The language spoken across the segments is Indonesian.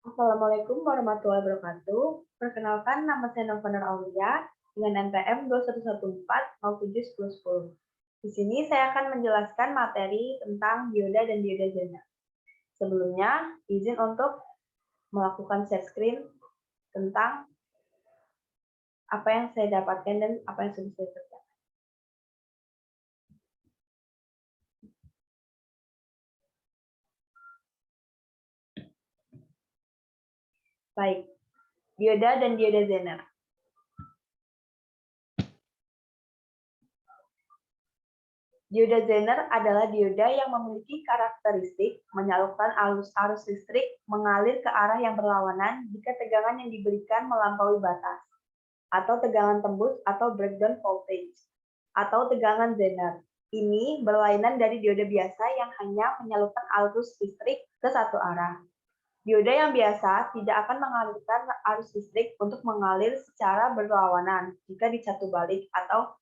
Assalamualaikum warahmatullahi wabarakatuh. Perkenalkan, nama saya Novanar Aulia dengan NPM 2114071010. Di sini saya akan menjelaskan materi tentang dioda dan dioda Zener. Sebelumnya, izin untuk melakukan share screen tentang apa yang saya dapatkan dan apa yang sudah saya kerjakan. Baik, dioda dan dioda Zener. Dioda Zener adalah dioda yang memiliki karakteristik menyalurkan arus listrik mengalir ke arah yang berlawanan jika tegangan yang diberikan melampaui batas, atau tegangan tembus atau breakdown voltage, atau tegangan Zener. Ini berlainan dari dioda biasa yang hanya menyalurkan arus listrik ke satu arah. Dioda yang biasa tidak akan mengalirkan arus listrik untuk mengalir secara berlawanan jika dicatu balik atau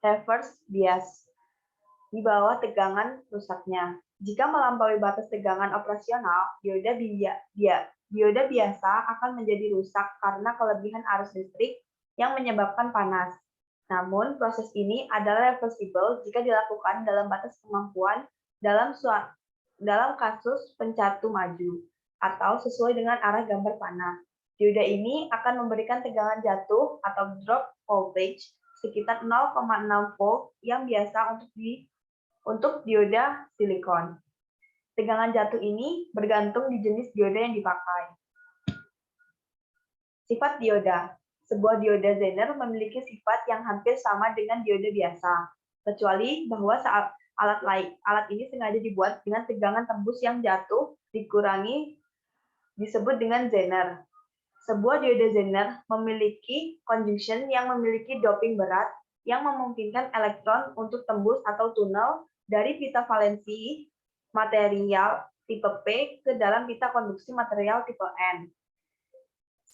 reverse bias di bawah tegangan rusaknya. Jika melampaui batas tegangan operasional, dioda biasa akan menjadi rusak karena kelebihan arus listrik yang menyebabkan panas. Namun, proses ini adalah reversible jika dilakukan dalam batas kemampuan dalam kasus pencatu maju atau sesuai dengan arah gambar panah. Dioda ini akan memberikan tegangan jatuh atau drop voltage sekitar 0,6 volt yang biasa untuk dioda silikon. Tegangan jatuh ini bergantung di jenis dioda yang dipakai. Sifat dioda. Sebuah dioda Zener memiliki sifat yang hampir sama dengan dioda biasa, kecuali bahwa saat alat ini sengaja dibuat dengan tegangan tembus yang jatuh dikurangi disebut dengan Zener. Sebuah dioda Zener memiliki conjunction yang memiliki doping berat yang memungkinkan elektron untuk tembus atau tunnel dari pita valensi material tipe P ke dalam pita konduksi material tipe N.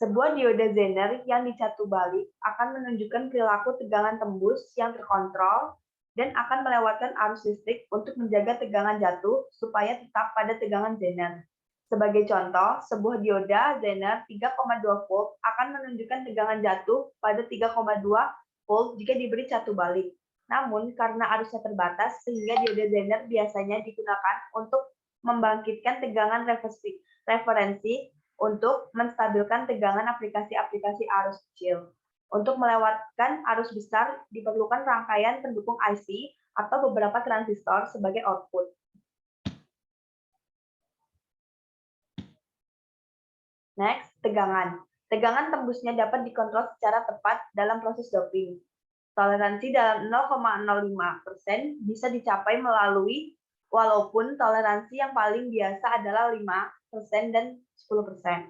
Sebuah dioda Zener yang dicatu balik akan menunjukkan perilaku tegangan tembus yang terkontrol dan akan melewatkan arus listrik untuk menjaga tegangan jatuh supaya tetap pada tegangan Zener. Sebagai contoh, sebuah dioda Zener 3,2 volt akan menunjukkan tegangan jatuh pada 3,2 volt jika diberi catu balik. Namun, karena arusnya terbatas, sehingga dioda Zener biasanya digunakan untuk membangkitkan tegangan referensi untuk menstabilkan tegangan aplikasi-aplikasi arus kecil. Untuk melewatkan arus besar, diperlukan rangkaian pendukung IC atau beberapa transistor sebagai output. Next, tegangan. Tegangan tembusnya dapat dikontrol secara tepat dalam proses doping. Toleransi dalam 0,05% bisa dicapai melalui walaupun toleransi yang paling biasa adalah 5% dan 10%.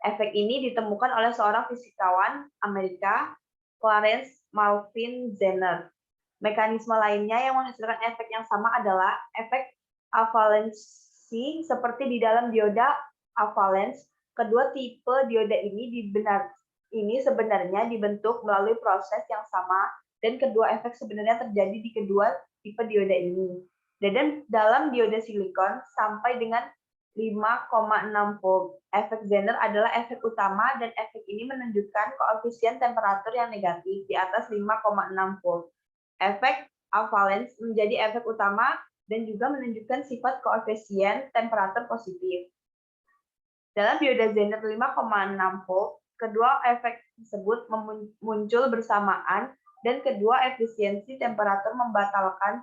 Efek ini ditemukan oleh seorang fisikawan Amerika, Clarence Malvin Zener. Mekanisme lainnya yang menghasilkan efek yang sama adalah efek avalensi seperti di dalam dioda avalens. Kedua tipe dioda ini sebenarnya dibentuk melalui proses yang sama dan kedua efek sebenarnya terjadi di kedua tipe dioda ini. Dan dalam dioda silikon sampai dengan 5,6 volt. Efek Zener adalah efek utama dan efek ini menunjukkan koefisien temperatur yang negatif di atas 5,6 volt. Efek avalens menjadi efek utama dan juga menunjukkan sifat koefisien temperatur positif. Dalam dioda Zener 5,6 volt, kedua efek tersebut muncul bersamaan dan kedua efisiensi temperatur membatalkan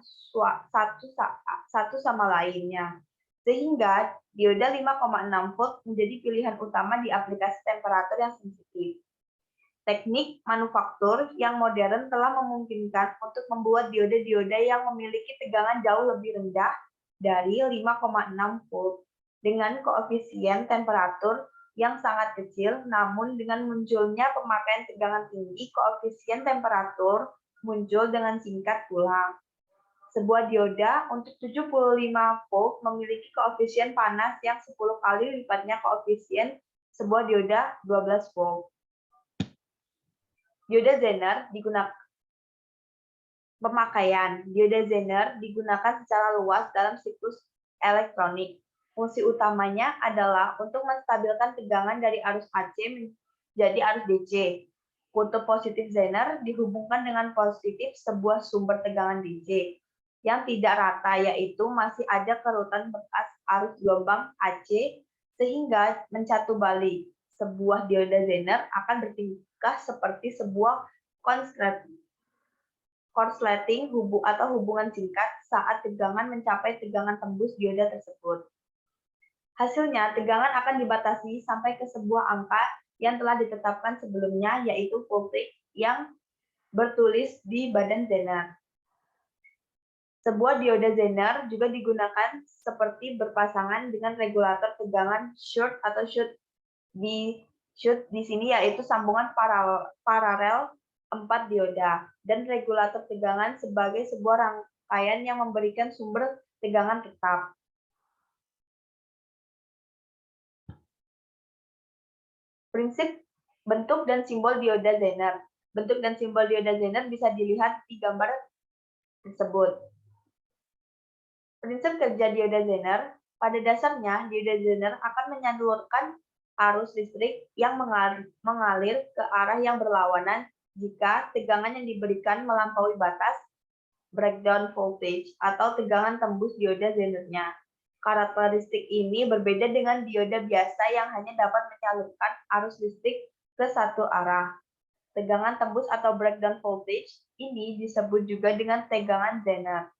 satu sama lainnya. Sehingga dioda 5,6 volt menjadi pilihan utama di aplikasi temperatur yang sensitif. Teknik manufaktur yang modern telah memungkinkan untuk membuat dioda-dioda yang memiliki tegangan jauh lebih rendah dari 5,6 volt dengan koefisien temperatur yang sangat kecil, namun dengan munculnya pemakaian tegangan tinggi, koefisien temperatur muncul dengan singkat pula. Sebuah dioda untuk 75 volt memiliki koefisien panas yang 10 kali lipatnya koefisien sebuah dioda 12 volt. Dioda Zener digunakan pemakaian. Dioda Zener digunakan secara luas dalam siklus elektronik. Fungsi utamanya adalah untuk menstabilkan tegangan dari arus AC menjadi arus DC. Kutub positif Zener dihubungkan dengan positif sebuah sumber tegangan DC yang tidak rata, yaitu masih ada kerutan bekas arus gelombang AC sehingga mencatu balik. Sebuah dioda Zener akan bertingkah seperti sebuah korsleting atau hubungan singkat saat tegangan mencapai tegangan tembus dioda tersebut. Hasilnya, tegangan akan dibatasi sampai ke sebuah angka yang telah ditetapkan sebelumnya, yaitu voltage yang bertulis di badan Zener. Sebuah dioda Zener juga digunakan seperti berpasangan dengan regulator tegangan short atau shoot di sini yaitu sambungan paralel 4 dioda dan regulator tegangan sebagai sebuah rangkaian yang memberikan sumber tegangan tetap. Prinsip bentuk dan simbol dioda Zener. Bentuk dan simbol dioda Zener bisa dilihat di gambar tersebut. Prinsip kerja dioda Zener, pada dasarnya dioda Zener akan menyalurkan arus listrik yang mengalir ke arah yang berlawanan jika tegangan yang diberikan melampaui batas breakdown voltage atau tegangan tembus dioda Zenernya. Karakteristik ini berbeda dengan dioda biasa yang hanya dapat menyalurkan arus listrik ke satu arah. Tegangan tembus atau breakdown voltage ini disebut juga dengan tegangan Zener.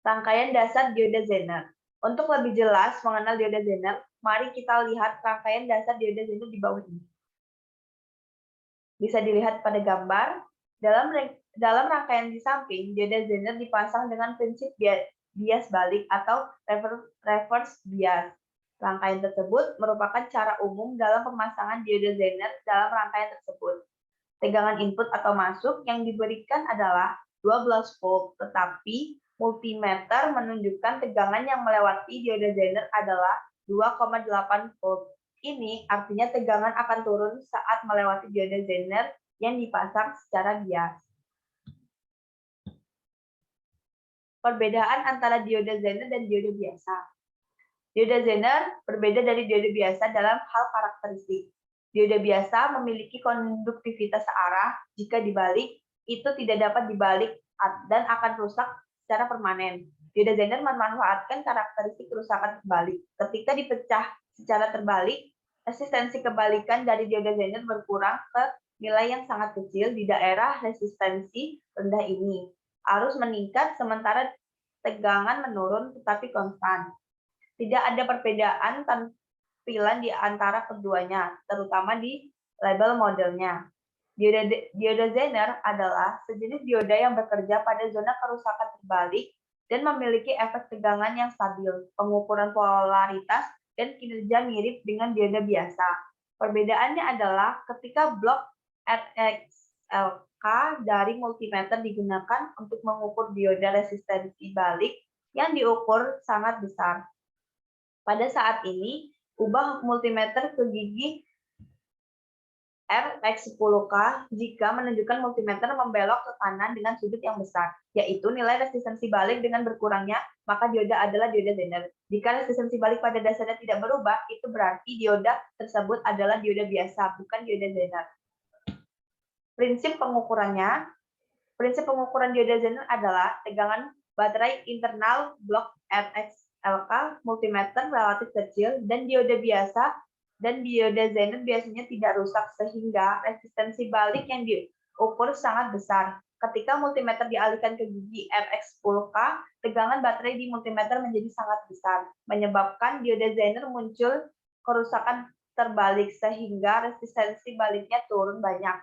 Rangkaian dasar dioda Zener. Untuk lebih jelas mengenal dioda Zener, mari kita lihat rangkaian dasar dioda Zener di bawah ini. Bisa dilihat pada gambar. Dalam rangkaian di samping, dioda Zener dipasang dengan prinsip bias balik atau reverse bias. Rangkaian tersebut merupakan cara umum dalam pemasangan dioda Zener dalam rangkaian tersebut. Tegangan input atau masuk yang diberikan adalah 12 volt, tetapi multimeter menunjukkan tegangan yang melewati dioda Zener adalah 2,8 volt. Ini artinya tegangan akan turun saat melewati dioda Zener yang dipasang secara bias. Perbedaan antara dioda Zener dan dioda biasa. Dioda Zener berbeda dari dioda biasa dalam hal karakteristik. Dioda biasa memiliki konduktivitas searah, jika dibalik, itu tidak dapat dibalik dan akan rusak secara permanen. Dioda Zener memanfaatkan karakteristik kerusakan terbalik. Ketika dipecah secara terbalik, resistensi kebalikan dari dioda Zener berkurang ke nilai yang sangat kecil di daerah resistensi rendah ini. Arus meningkat sementara tegangan menurun tetapi konstan. Tidak ada perbedaan tampilan di antara keduanya, terutama di label modelnya. Dioda Zener adalah sejenis dioda yang bekerja pada zona kerusakan terbalik dan memiliki efek tegangan yang stabil, pengukuran polaritas, dan kinerja mirip dengan dioda biasa. Perbedaannya adalah ketika blok RXLK dari multimeter digunakan untuk mengukur dioda resistensi balik yang diukur sangat besar. Pada saat ini, ubah multimeter ke gigi RX10K jika menunjukkan multimeter membelok ke kanan dengan sudut yang besar, yaitu nilai resistensi balik dengan berkurangnya, maka dioda adalah dioda Zener. Jika resistensi balik pada dasarnya tidak berubah, itu berarti dioda tersebut adalah dioda biasa, bukan dioda Zener. Prinsip pengukurannya, prinsip pengukuran dioda Zener adalah tegangan baterai internal blok RXLK multimeter relatif kecil dan dioda biasa dan dioda Zener biasanya tidak rusak sehingga resistensi balik yang diukur sangat besar. Ketika multimeter dialihkan ke gigi RX10K, tegangan baterai di multimeter menjadi sangat besar, menyebabkan dioda Zener muncul kerusakan terbalik sehingga resistensi baliknya turun banyak.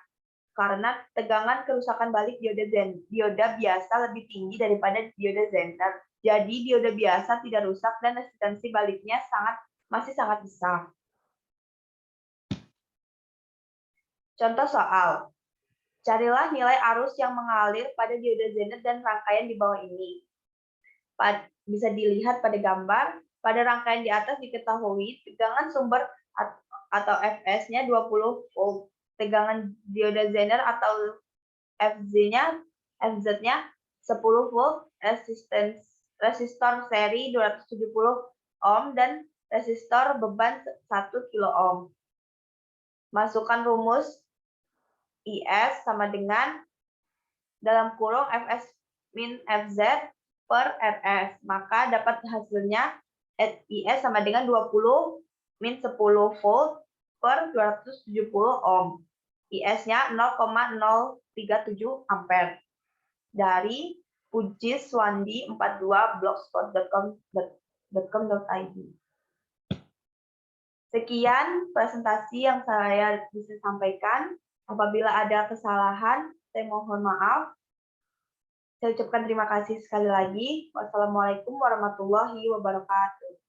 Karena tegangan kerusakan balik dioda biasa lebih tinggi daripada dioda Zener. Jadi dioda biasa tidak rusak dan resistensi baliknya masih sangat besar. Contoh soal. Carilah nilai arus yang mengalir pada dioda Zener dan rangkaian di bawah ini. Bisa dilihat pada gambar, pada rangkaian di atas diketahui tegangan sumber atau Fs-nya 20 volt. Tegangan dioda Zener atau FZ-nya 10 volt, resistor seri 270 ohm, dan resistor beban 1 kilo ohm. Masukkan rumus IS sama dengan dalam kurung Fs min Fz per Rs. Maka dapat hasilnya IS sama dengan 20 min 10 volt per 270 ohm. IS-nya 0,037 ampere. Dari ujiswandi42blogspot.com.id. Sekian presentasi yang saya bisa sampaikan. Apabila ada kesalahan, saya mohon maaf. Saya ucapkan terima kasih sekali lagi. Wassalamualaikum warahmatullahi wabarakatuh.